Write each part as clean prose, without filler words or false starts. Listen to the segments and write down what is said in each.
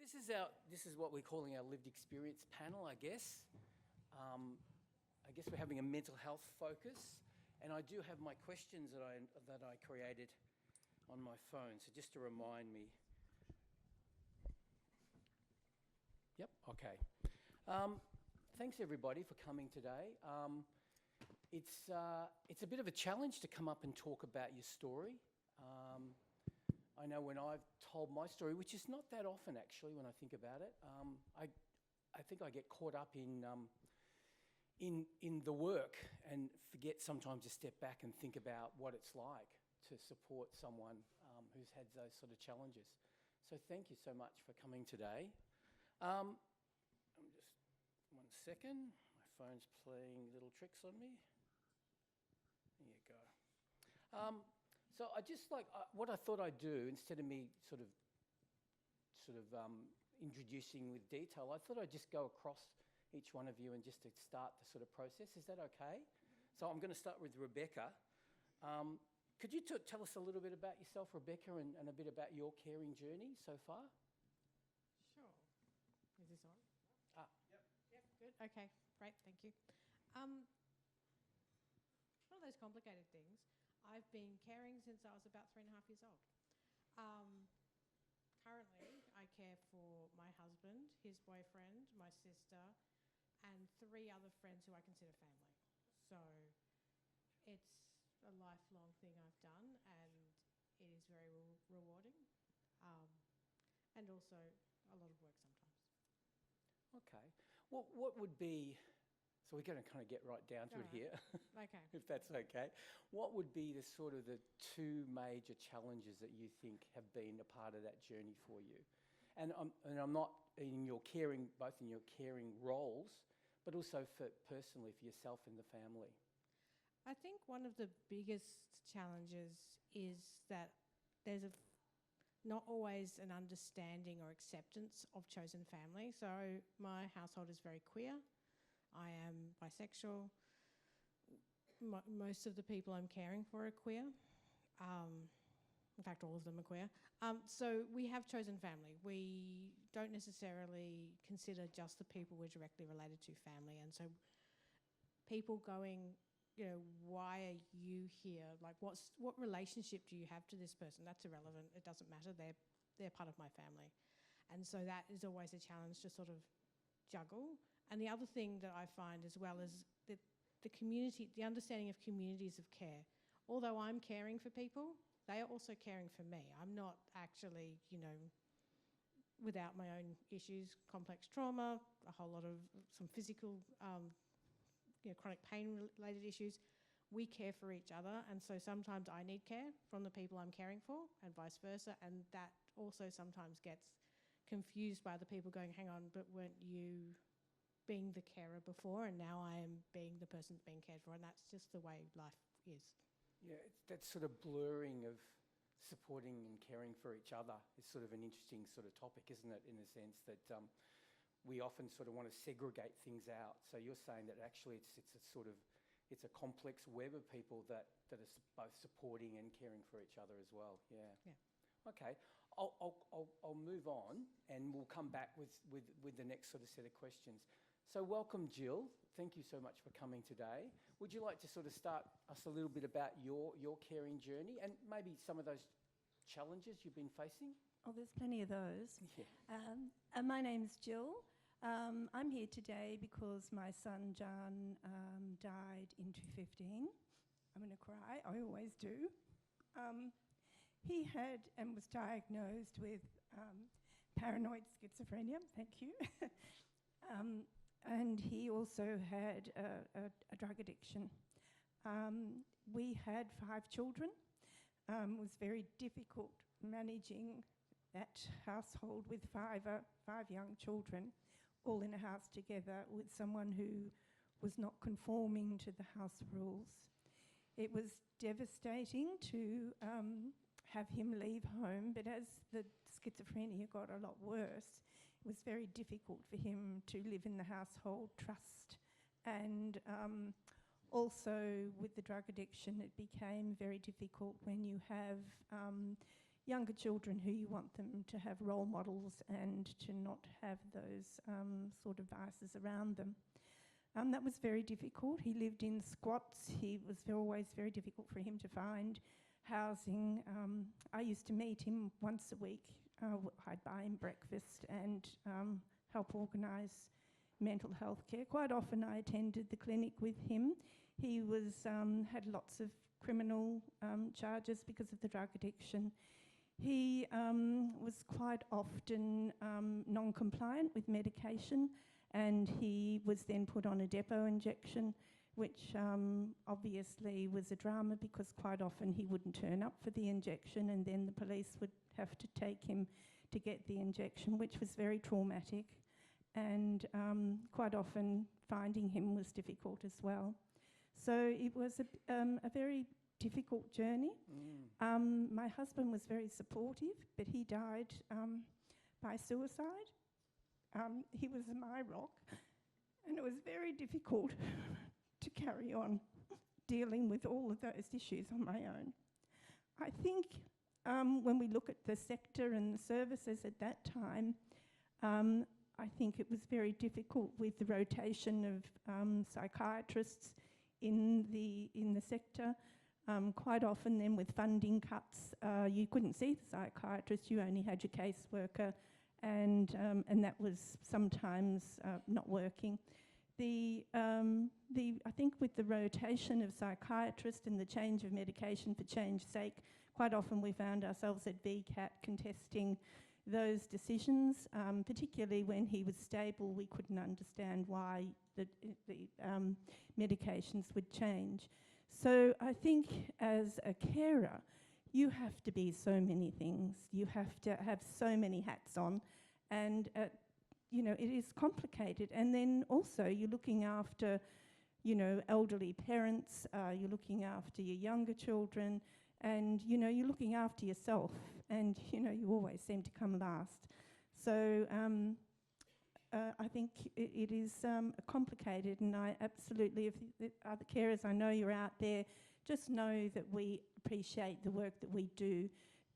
This is what we're calling our lived experience panel, I guess. I guess we're having a mental health focus, and I do have my questions that I created on my phone. So just to remind me. Yep. Okay. Thanks everybody for coming today. It's a bit of a challenge to come up and talk about your story. I know when I've told my story, which is not that often actually when I think about it, I think I get caught up in the work and forget sometimes to step back and think about what it's like to support someone who's had those sort of challenges. So thank you so much for coming today. I'm just, one second, my phone's playing little tricks on me. There you go. So I just what I thought I'd do, instead of me sort of introducing with detail, I thought I'd just go across each one of you and just to start the sort of process. Is that okay? So I'm going to start with Rebecca. Could you tell us a little bit about yourself, Rebecca, and a bit about your caring journey so far? Sure. Is this on? Yep, good. Okay, great, thank you. One of those complicated things. I've been caring since I was about 3.5 years old. Currently, I care for my husband, his boyfriend, my sister, and 3 other friends who I consider family. So it's a lifelong thing I've done, and it is very rewarding, and also a lot of work sometimes. Okay. What would be, so we're going to kind of get right down to it here, Okay. if that's okay. What would be the sort of the 2 major challenges that you think have been a part of that journey for you? And I'm not in your caring, both in your caring roles, but also for personally for yourself and the family. I think one of the biggest challenges is that there's not always an understanding or acceptance of chosen family. So my household is very queer. I am bisexual. Most of the people I'm caring for are queer. In fact, all of them are queer. So we have chosen family. We don't necessarily consider just the people we're directly related to family. And so people going, why are you here? Like, what relationship do you have to this person? That's irrelevant. It doesn't matter. They're part of my family. And so that is always a challenge to sort of juggle. And the other thing that I find as well is that the community, the understanding of communities of care. Although I'm caring for people, they are also caring for me. I'm not actually, without my own issues, complex trauma, a whole lot of some physical, chronic pain-related issues. We care for each other, and so sometimes I need care from the people I'm caring for, and vice versa, and that also sometimes gets confused by the people going, hang on, but weren't you being the carer before, and now I am being the person being cared for, and that's just the way life is. Yeah, it's that sort of blurring of supporting and caring for each other is sort of an interesting sort of topic, isn't it, in the sense that we often sort of want to segregate things out. So you're saying that actually it's a complex web of people that are both supporting and caring for each other as well. Yeah. Yeah. Okay. I'll move on, and we'll come back with the next sort of set of questions. So welcome, Jill. Thank you so much for coming today. Would you like to sort of start us a little bit about your caring journey and maybe some of those challenges you've been facing? Oh, there's plenty of those. Yeah. My name's Jill. I'm here today because my son John died in 2015. I'm going to cry, I always do. He had and was diagnosed with paranoid schizophrenia, thank you. And he also had a drug addiction. We had 5 children. It was very difficult managing that household with 5 young children, all in a house together with someone who was not conforming to the house rules. It was devastating to have him leave home, but as the schizophrenia got a lot worse, it was very difficult for him to live in the household, trust, and also with the drug addiction, it became very difficult when you have younger children who you want them to have role models and to not have those sort of vices around them. That was very difficult. He lived in squats. He was always very difficult for him to find housing. I used to meet him once a week. I'd buy him breakfast and help organise mental health care. Quite often I attended the clinic with him. He had lots of criminal charges because of the drug addiction. He was quite often non-compliant with medication, and he was then put on a depot injection, which obviously was a drama because quite often he wouldn't turn up for the injection, and then the police would have to take him to get the injection, which was very traumatic. And quite often finding him was difficult as well. So it was a very difficult journey. My husband was very supportive, but he died by suicide. He was my rock, and it was very difficult to carry on dealing with all of those issues on my own. I think when we look at the sector and the services at that time, I think it was very difficult with the rotation of psychiatrists in the sector. Quite often then with funding cuts, you couldn't see the psychiatrist, you only had your caseworker, and that was sometimes not working. I think with the rotation of psychiatrists and the change of medication for change's sake, quite often we found ourselves at VCAT contesting those decisions, particularly when he was stable. We couldn't understand why the medications would change. So I think as a carer, you have to be so many things. You have to have so many hats on, and it is complicated. And then also you're looking after, elderly parents. You're looking after your younger children, and you're looking after yourself. And you always seem to come last. So I think it is complicated, and I absolutely, if the other carers, I know you're out there, just know that we appreciate the work that we do.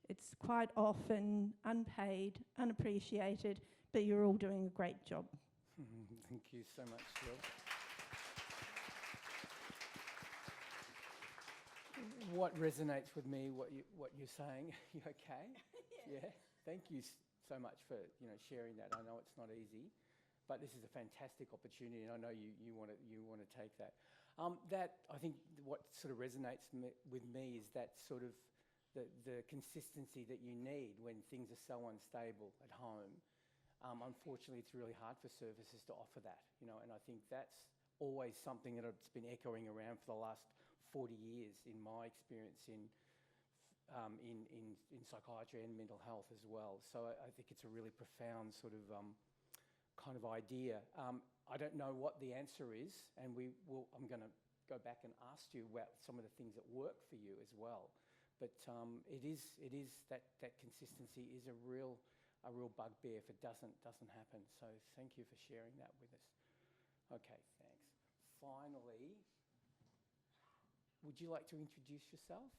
It's quite often unpaid, unappreciated, but you're all doing a great job. Thank you so much, Jill. What resonates with me, what you're saying? You okay? Yeah. Thank you so much for sharing that. I know it's not easy, but this is a fantastic opportunity, and I know you want to take that. That I think what sort of resonates with me is that sort of the consistency that you need when things are so unstable at home. Unfortunately, it's really hard for services to offer that, and I think that's always something that it's been echoing around for the last 40 years in my experience in psychiatry and mental health as well. So I think it's a really profound sort of kind of idea. I don't know what the answer is, and I'm going to go back and ask you about some of the things that work for you as well. But it is that consistency is a real bugbear if it doesn't happen. So thank you for sharing that with us. Okay, thanks. Finally, would you like to introduce yourself?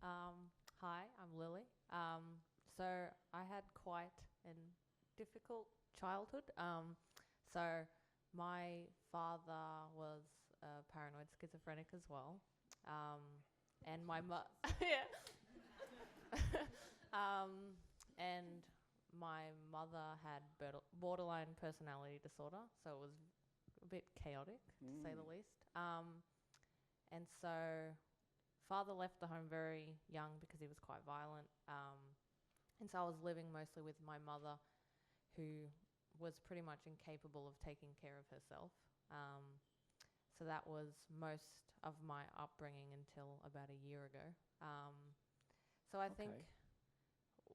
Hi, I'm Lily. So I had quite a difficult childhood. So my father was paranoid schizophrenic as well, and my and my mother had borderline personality disorder, so it was a bit chaotic, to say the least. And so father left the home very young because he was quite violent. And so I was living mostly with my mother, who was pretty much incapable of taking care of herself. So that was most of my upbringing until about a year ago. So I think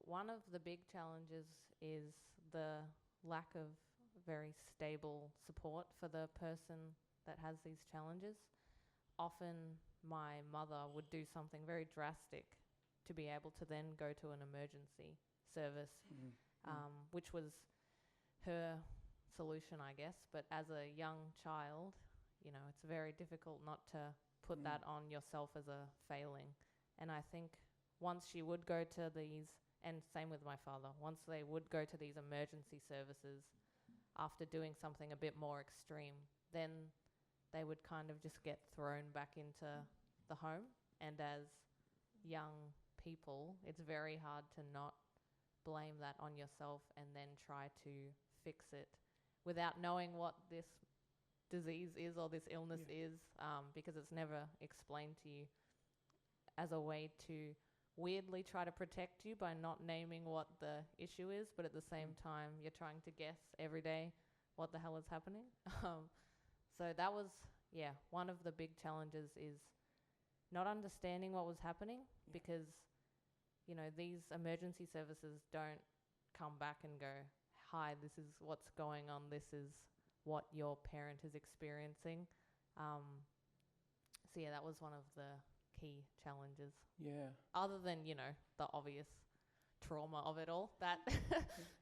one of the big challenges is the lack of very stable support for the person that has these challenges. Often my mother would do something very drastic to be able to then go to an emergency service, which was her solution, I guess. But as a young child, it's very difficult not to put that on yourself as a failing. And I think once she would go to these, and same with my father, once they would go to these emergency services after doing something a bit more extreme, then they would kind of just get thrown back into the home. And as young people, it's very hard to not blame that on yourself and then try to fix it without knowing what this disease is or this illness is, because it's never explained to you, as a way to weirdly try to protect you by not naming what the issue is, but at the same time you're trying to guess every day what the hell is happening. So that was, one of the big challenges is not understanding what was happening, because, you know, these emergency services don't come back and go, hi, this is what's going on, this is what your parent is experiencing. So that was one of the key challenges. Yeah. Other than, you know, the obvious trauma of it all, that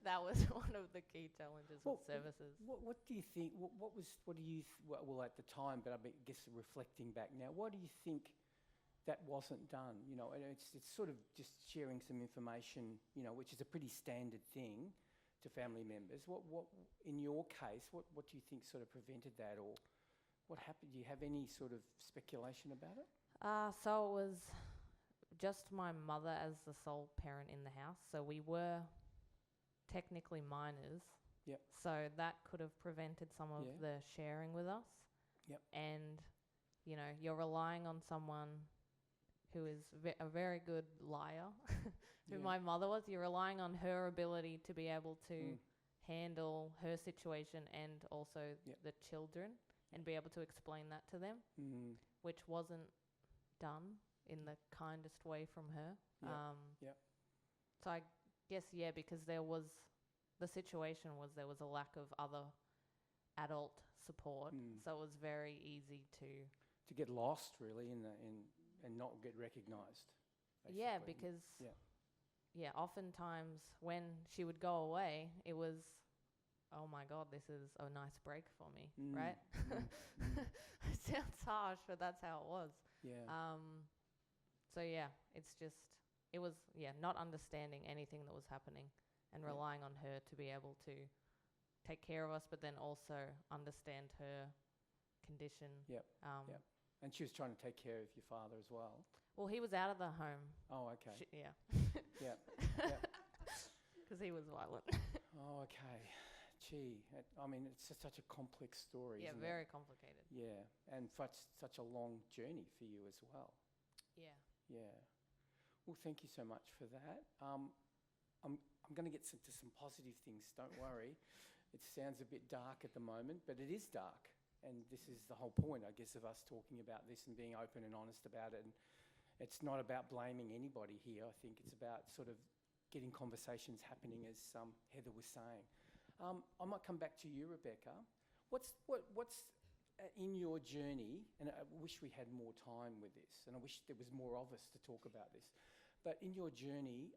that was one of the key challenges with services. What do you think? What do you? Well, at the time, but I guess reflecting back now, what do you think that wasn't done? You know, and it's sort of just sharing some information, you know, which is a pretty standard thing to family members. What in your case, what do you think sort of prevented that, or what happened? Do you have any sort of speculation about it? So it was just my mother as the sole parent in the house. So we were technically minors. Yep. So that could have prevented some of the sharing with us. Yep. And, you know, you're relying on someone who is a very good liar, who my mother was. You're relying on her ability to be able to handle her situation and also the children, and be able to explain that to them, which wasn't done in the kindest way from her. So I guess, because the situation was there was a lack of other adult support, so it was very easy to get lost really and not get recognised. Because oftentimes when she would go away, it was, oh my God, this is a nice break for me, right? It sounds harsh, but that's how it was. So it's just, it was not understanding anything that was happening and relying on her to be able to take care of us, but then also understand her condition. And she was trying to take care of your father as well. Well, he was out of the home. Oh, okay. Because he was violent. Oh, okay. Gee, I mean, it's such a complex story, isn't it? Very complicated. Yeah, and such a long journey for you as well. Yeah. Well, thank you so much for that. I'm going to get to some positive things, don't worry. It sounds a bit dark at the moment, but it is dark. And this is the whole point, I guess, of us talking about this and being open and honest about it. And it's not about blaming anybody here. I think it's about sort of getting conversations happening, as Heather was saying. I might come back to you, Rebecca. What's in your journey, and I wish we had more time with this, and I wish there was more of us to talk about this, but in your journey,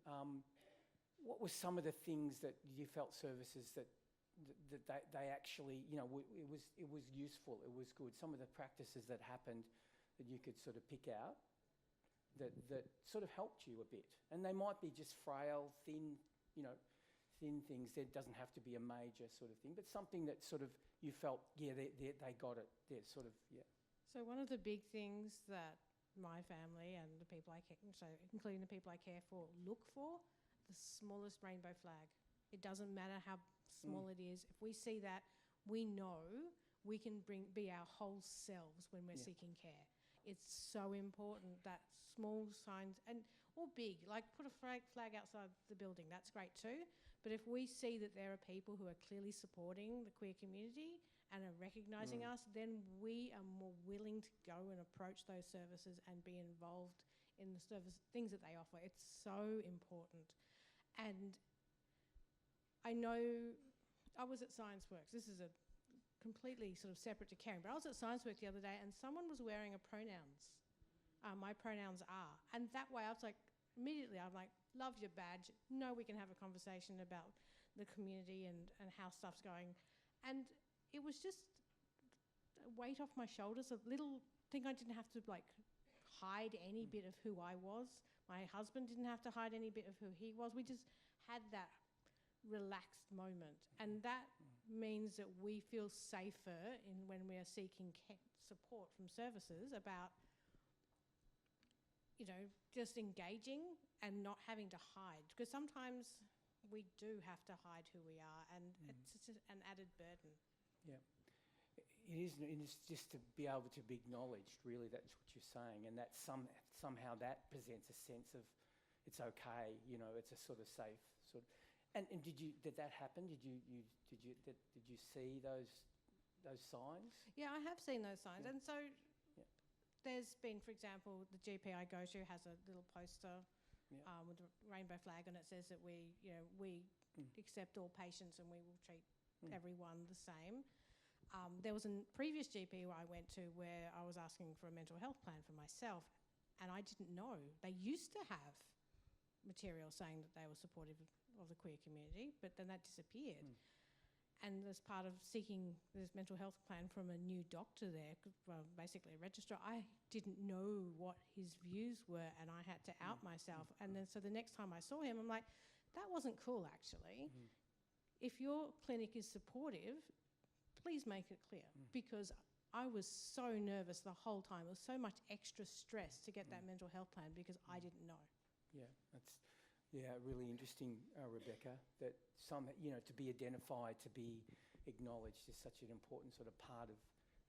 what were some of the things that you felt services that they actually, you know, it was useful, it was good, some of the practices that happened that you could sort of pick out that sort of helped you a bit? And they might be just frail, thin things. There doesn't have to be a major sort of thing, but something that sort of you felt, they got it. They're sort of, So one of the big things that my family and the people including the people I care for, look for, the smallest rainbow flag. It doesn't matter how small it is. If we see that, we know we can be our whole selves when we're seeking care. It's so important that small signs, or big, like put a flag outside the building, that's great too. But if we see that there are people who are clearly supporting the queer community and are recognising us, then we are more willing to go and approach those services and be involved in the things that they offer. It's so important. And I know I was at ScienceWorks. This is a completely sort of separate to caring, but I was at ScienceWorks the other day and someone was wearing a pronouns. My pronouns are. And that way I was like, immediately I'm like, love your badge. No, we can have a conversation about the community and how stuff's going. And it was just a weight off my shoulders, a little thing I didn't have to like hide any bit of who I was, My husband didn't have to hide any bit of who he was. We just had that relaxed moment. And that means that we feel safer when we are seeking support from services about, just engaging and not having to hide. Because sometimes we do have to hide who we are, and it's just an added burden. Yeah. It is, and it's just to be able to be acknowledged, really, that's what you're saying, and that somehow that presents a sense of it's okay, it's a sort of safe sort of. And did that happen? Did you see those signs? Yeah, I have seen those signs, Yeah. and so there's been, for example, the GP I go to has a little poster with a rainbow flag, and it says that we accept all patients and we will treat everyone the same. There was a previous GP where I went to where I was asking for a mental health plan for myself, and I didn't know. They used to have material saying that they were supportive of the queer community, but then that disappeared. And as part of seeking this mental health plan from a new doctor there, well, basically a registrar, I didn't know what his views were, and I had to out myself. And then so the next time I saw him, I'm like, that wasn't cool, actually. If your clinic is supportive, please make it clear, because I was so nervous the whole time. It was so much extra stress to get that mental health plan because I didn't know. Yeah, that's really interesting, Rebecca, that to be identified, to be acknowledged is such an important sort of part of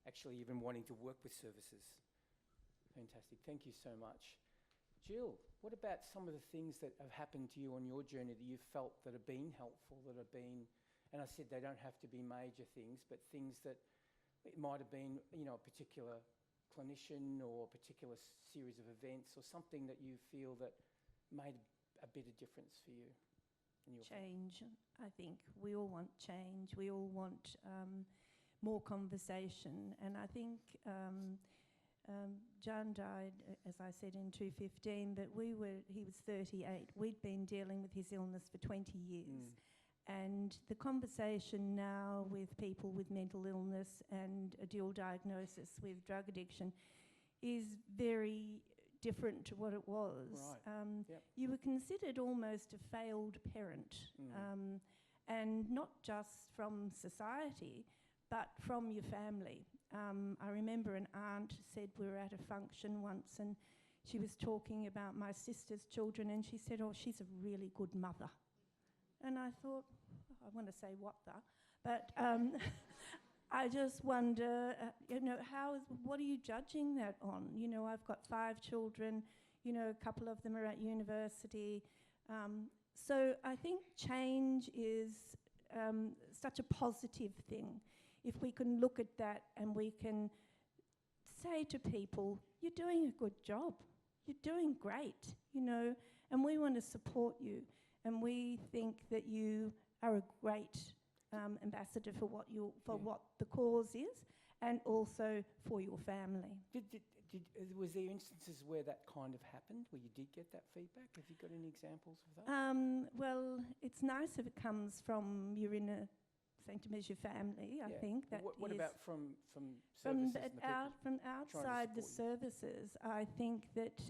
actually even wanting to work with services. Fantastic. Thank you so much. Jill, what about some of the things that have happened to you on your journey that you've felt that have been helpful, that have been, and I said they don't have to be major things, but things that it might have been, a particular clinician or a particular series of events or something that you feel that made a bit of difference for you and your Change, I think. We all want change. We all want more conversation. And I think John died, as I said, in 2015, but he was 38. We'd been dealing with his illness for 20 years. And the conversation now with people with mental illness and a dual diagnosis with drug addiction is very different to what it was. Right. You were considered almost a failed parent, and not just from society, but from your family. I remember an aunt said we were at a function once and she was talking about my sister's children and she said, "Oh, she's a really good mother." And I thought, I want to say what the, but I just wonder, what are you judging that on? I've got 5 children, a couple of them are at university. So I think change is such a positive thing. If we can look at that and we can say to people, you're doing a good job, you're doing great, and we want to support you. And we think that you are a great ambassador for what the cause is, and also for your family. Was there instances where that kind of happened, where you did get that feedback? Have you got any examples of that? Well, it's nice if it comes from your inner sanctum as your family. I think that. What about from services? From outside the services, I think that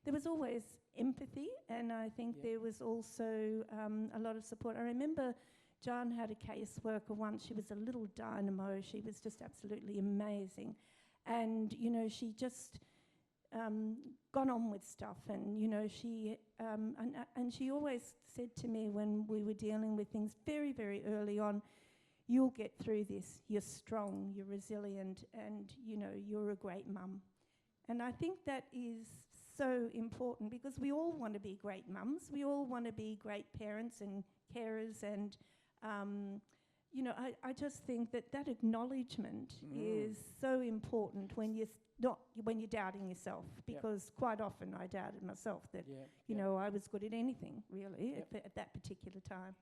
there was always empathy, and I think there was also a lot of support. I remember John had a caseworker once. She was a little dynamo. She was just absolutely amazing, and she just got on with stuff, and she and she always said to me when we were dealing with things very, very early on, "You'll get through this. You're strong. You're resilient, and you're a great mum." And I think that is so important because we all want to be great mums. We all want to be great parents and carers, and I just think that acknowledgement is so important when you're doubting yourself, because quite often I doubted myself that I was good at anything really at that particular time.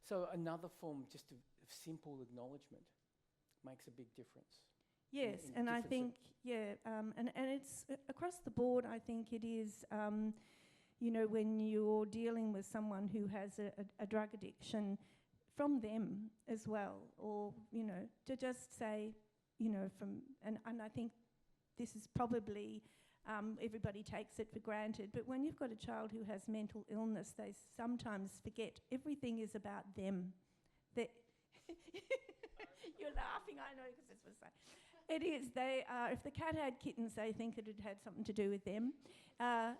So another form just of simple acknowledgement makes a big difference. Yes, and I think and it's across the board. I think it is when you're dealing with someone who has a drug addiction, from them as well, or to just say and I think this is probably everybody takes it for granted. But when you've got a child who has mental illness, they sometimes forget everything is about them. You're laughing, I know, because this was so. It is. They if the cat had kittens, they think it had something to do with them. I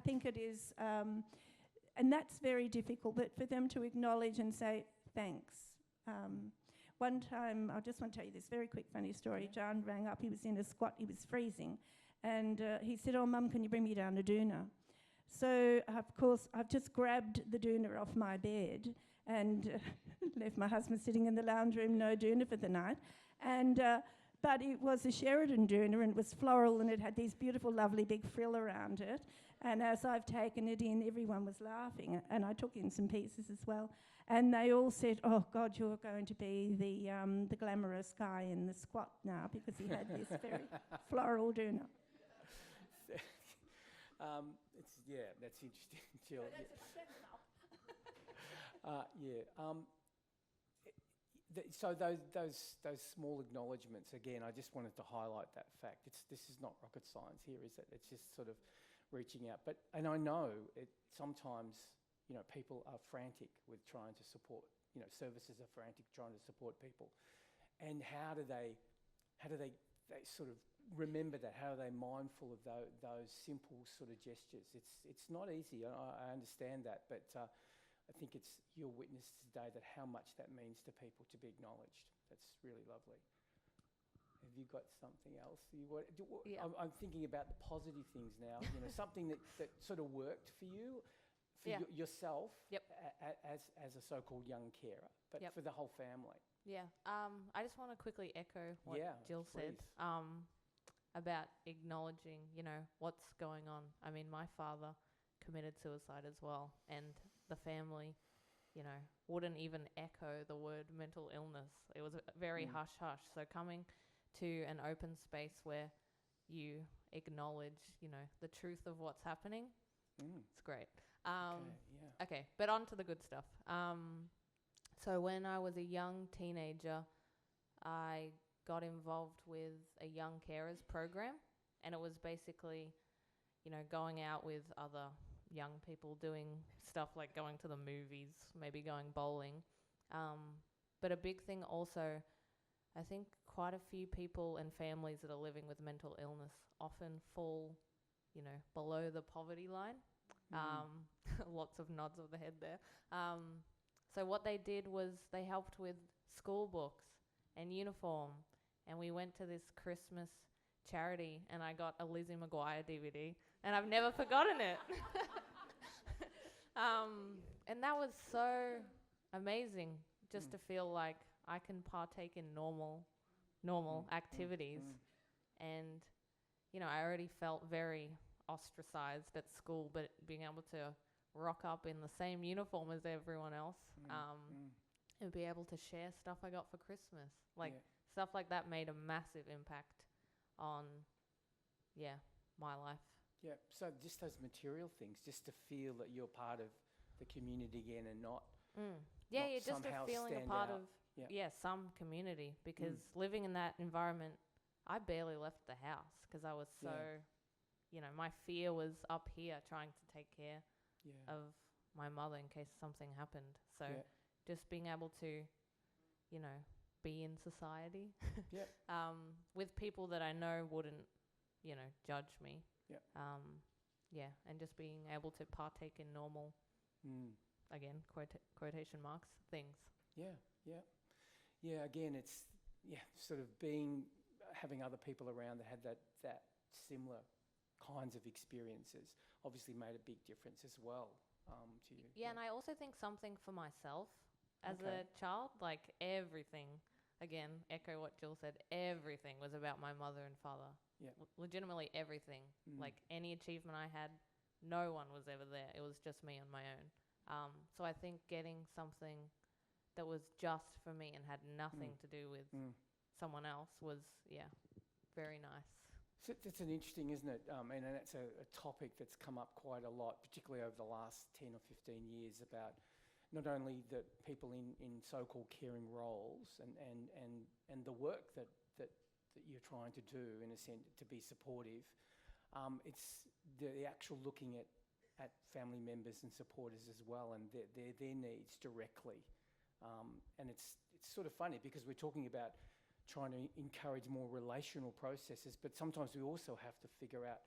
think it is, and that's very difficult. But for them to acknowledge and say thanks. One time, I just want to tell you this very quick funny story. John rang up. He was in a squat. He was freezing, and he said, "Oh, Mum, can you bring me down a doona?" So of course, I've just grabbed the doona off my bed and left my husband sitting in the lounge room, no doona for the night. And but it was a Sheridan doona, and it was floral, and it had these beautiful, lovely big frill around it. And as I've taken it in, everyone was laughing, and I took in some pieces as well. And they all said, "Oh God, you're going to be the glamorous guy in the squat now," because he had this very floral doona. That's interesting, Jill. So those small acknowledgements, again, I just wanted to highlight that fact. This is not rocket science here, is it? It's just sort of reaching out. And I know sometimes, people are frantic with trying to support, services are frantic trying to support people. And how do they sort of remember that? How are they mindful of those simple sort of gestures? It's not easy, I understand that, but I think it's your witness today that how much that means to people to be acknowledged. That's really lovely. Have you got something else? Yeah. I'm thinking about the positive things now. Something that sort of worked for you, for yourself, Yep. as a so-called young carer, but Yep. for the whole family. Yeah. I just want to quickly echo what Jill said please. about acknowledging, what's going on. I mean, my father committed suicide as well, and the family, wouldn't even echo the word mental illness. It was very hush-hush. So coming to an open space where you acknowledge, the truth of what's happening, it's great. Okay, but on to the good stuff. So when I was a young teenager, I got involved with a young carers program, and it was basically, going out with other young people doing stuff like going to the movies, maybe going bowling. But a big thing also, I think quite a few people and families that are living with mental illness often fall, below the poverty line. Lots of nods of the head there. So what they did was they helped with school books and uniform, and we went to this Christmas charity, and I got a Lizzie McGuire DVD, and I've never forgotten it. And that was so amazing, just to feel like I can partake in normal activities. And, I already felt very ostracized at school, but being able to rock up in the same uniform as everyone else, and be able to share stuff I got for Christmas. Stuff like that made a massive impact on, my life. Yeah, so just those material things, just to feel that you're part of the community again and not just somehow a feeling a stand part out. of some community, because living in that environment, I barely left the house because I was so, my fear was up here trying to take care of my mother in case something happened. So just being able to, be in society with people that I know wouldn't, judge me. And just being able to partake in normal, again, quotation marks, things. Again, it's sort of having other people around that had that similar kinds of experiences obviously made a big difference as well to you. And I also think something for myself as a child, like everything, again, echo what Jill said, everything was about my mother and father. Legitimately everything. Like any achievement I had, no one was ever there. It was just me on my own. So I think getting something that was just for me and had nothing to do with someone else was, very nice. So that's an interesting, isn't it? And that's a topic that's come up quite a lot, particularly over the last 10 or 15 years, about not only the people in so-called caring roles and the work that you're trying to do, in a sense, to be supportive, It's the actual looking at family members and supporters as well, and their needs directly. And it's sort of funny because we're talking about trying to encourage more relational processes, but sometimes we also have to figure out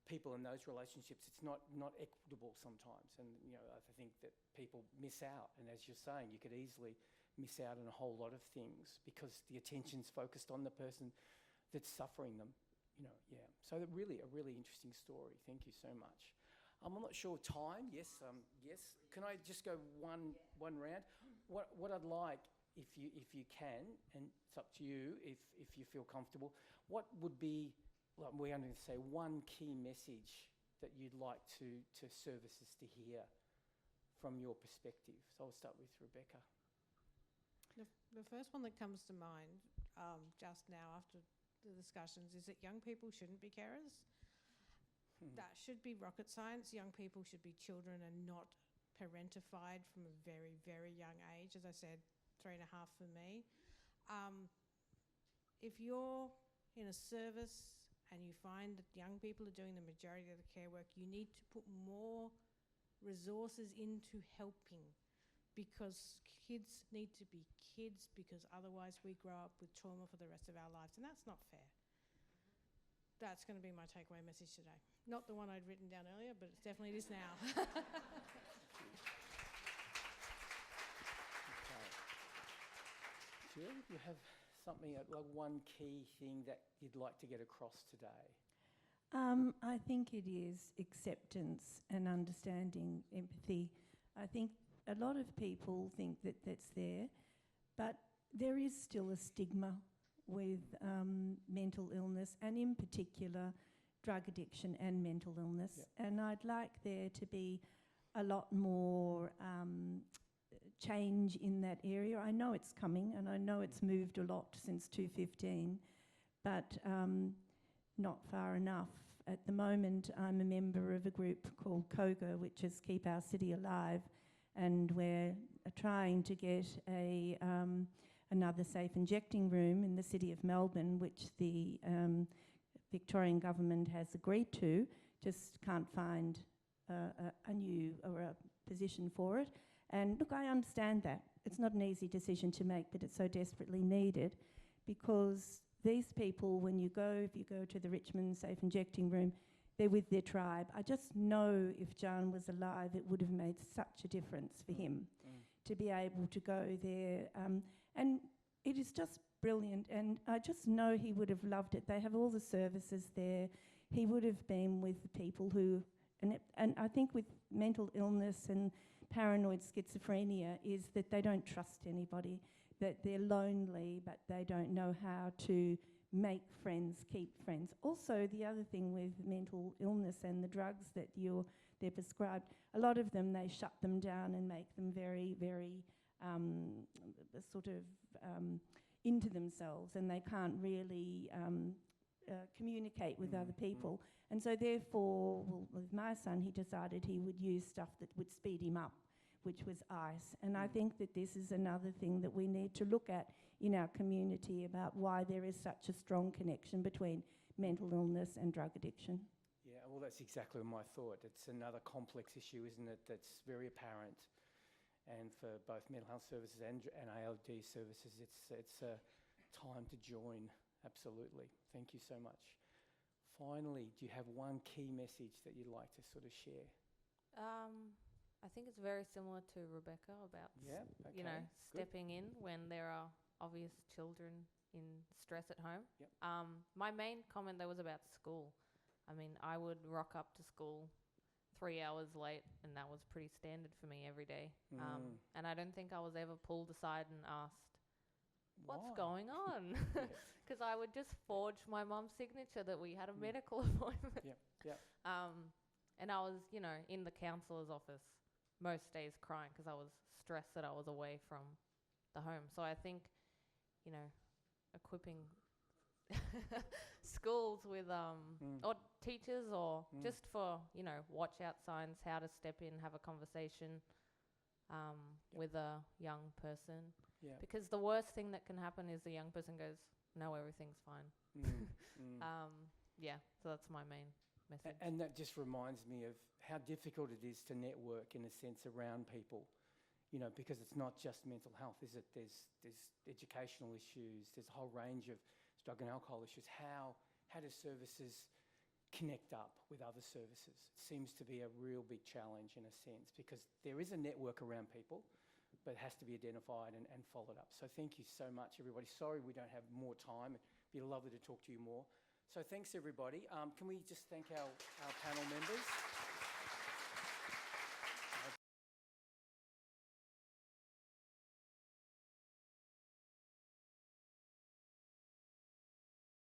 people in those relationships. It's not equitable sometimes, and I think that people miss out. And as you're saying, you could easily miss out on a whole lot of things because the attention's focused on the person that's suffering them. So a really interesting story. Thank you so much. I'm not sure time. Yes. Can I just go one round? What I'd like, if you can, and it's up to you if you feel comfortable, what would be, like, we're going to say one key message that you'd like to services to hear from your perspective? So I'll start with Rebecca. The first one that comes to mind just now after the discussions is that young people shouldn't be carers. That should be rocket science. Young people should be children and not parentified from a very, very young age. As I said, 3.5 for me. If you're in a service and you find that young people are doing the majority of the care work, you need to put more resources into helping, because kids need to be kids, because otherwise we grow up with trauma for the rest of our lives, and that's not fair. That's going to be my takeaway message today. Not the one I'd written down earlier, but it definitely is now. Jill, do you have something, like one key thing that you'd like to get across today? I think it is acceptance and understanding, empathy. I think a lot of people think that that's there, but there is still a stigma with mental illness, and in particular drug addiction and mental illness. Yep. And I'd like there to be a lot more change in that area. I know it's coming, and I know it's moved a lot since 2015, but not far enough. At the moment, I'm a member of a group called COGA, which is Keep Our City Alive, and we're trying to get another safe injecting room in the city of Melbourne, which the Victorian government has agreed to, just can't find a new or a position for it. And look, I understand that. It's not an easy decision to make, but it's so desperately needed, because these people, if you go to the Richmond Safe Injecting Room, they're with their tribe. I just know if John was alive, it would have made such a difference for him to be able to go there. And it is just brilliant, and I just know he would have loved it. They have all the services there. He would have been with the people who, and I think with mental illness and paranoid schizophrenia is that they don't trust anybody, that they're lonely, but they don't know how to make friends, keep friends. Also, the other thing with mental illness and the drugs that they're prescribed, a lot of them, they shut them down and make them very, very into themselves, and they can't really communicate with other people. And so therefore, with my son, he decided he would use stuff that would speed him up, which was ice. And I think that this is another thing that we need to look at in our community about why there is such a strong connection between mental illness and drug addiction. Yeah, well, that's exactly my thought. It's another complex issue, isn't it, that's very apparent. And for both mental health services and ALD services, it's a time to join, absolutely. Thank you so much. Finally, do you have one key message that you'd like to sort of share? I think it's very similar to Rebecca about, stepping in when there are obvious children in stress at home. Yep. My main comment, though, was about school. I mean, I would rock up to school 3 hours late, and that was pretty standard for me every day. And I don't think I was ever pulled aside and asked, what's going on? Because I would just forge my mum's signature that we had a medical appointment. And I was, in the counsellor's office most days crying because I was stressed that I was away from the home. So I think, equipping schools with or teachers or just for watch out signs, how to step in, have a conversation with a young person, because the worst thing that can happen is the young person goes, no, everything's fine. So that's my main message. And that just reminds me of how difficult it is to network, in a sense, around people, you know, because it's not just mental health, is it? There's educational issues, there's a whole range of drug and alcohol issues. How do services connect up with other services? It seems to be a real big challenge, in a sense, because there is a network around people, but it has to be identified and followed up. So thank you so much, everybody. Sorry we don't have more time. It'd be lovely to talk to you more. So thanks, everybody. Can we just thank our panel members?